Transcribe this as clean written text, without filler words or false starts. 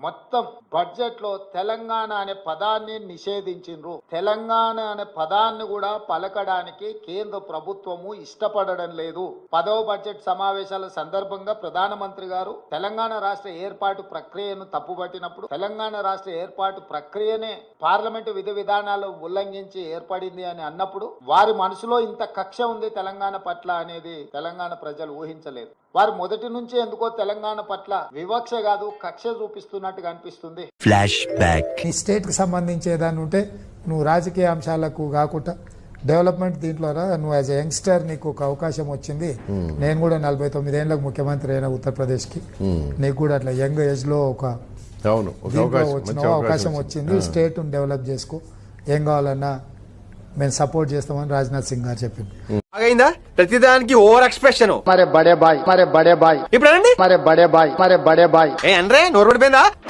మొత్తం బడ్జెట్ లో తెలంగాణ అనే పదాన్ని నిషేధించిండ్రు. తెలంగాణ అనే పదాన్ని కూడా పలకడానికి కేంద్ర ప్రభుత్వము ఇష్టపడడం లేదు. 10వ బడ్జెట్ సమావేశాల సందర్భంగా ప్రధానమంత్రి గారు తెలంగాణ రాష్ట్ర ఏర్పాటు ప్రక్రియను తప్పుపట్టినప్పుడు, తెలంగాణ రాష్ట్ర ఏర్పాటు ప్రక్రియనే పార్లమెంటు విధి విధానాలు ఉల్లంఘించి ఏర్పడింది అని అన్నప్పుడు వారి మనసులో ఇంత కక్ష ఉంది తెలంగాణ పట్ల అనేది తెలంగాణ ప్రజలు ఊహించలేదు. వారు మొదటి నుంచి ఎందుకో తెలంగాణ పట్ల వివక్ష కాదు కక్ష చూపిస్తున్నట్టుగా అనిపిస్తుంది. Flash back. ఈ స్టేట్ కి సంబంధించి ఏదైనా ఉంటే నువ్వు రాజకీయ అంశాలకు కాకుండా డెవలప్మెంట్ దీంట్లో నువ్వు యాజ్ యంగ్స్టర్ నీకు ఒక అవకాశం వచ్చింది. నేను కూడా 49 ఏళ్ళకు ముఖ్యమంత్రి అయిన ఉత్తరప్రదేశ్ కి, నీకు కూడా అట్లా యంగ్ ఏజ్ లో ఒక అవకాశం వచ్చింది. స్టేట్ డెవలప్ చేసుకో, ఏం కావాలన్నా మేము సపోర్ట్ చేస్తామని రాజ్నాథ్ సింగ్ గారు చెప్పింది. అయిందా ప్రతిదానికి ఓవర్ ఎక్స్ప్రెషన్. మరే బడే బాయ్ ఇప్పుడు మరే బడే బాయ్ ఏ అంటే నోరు పడిపోయిందా?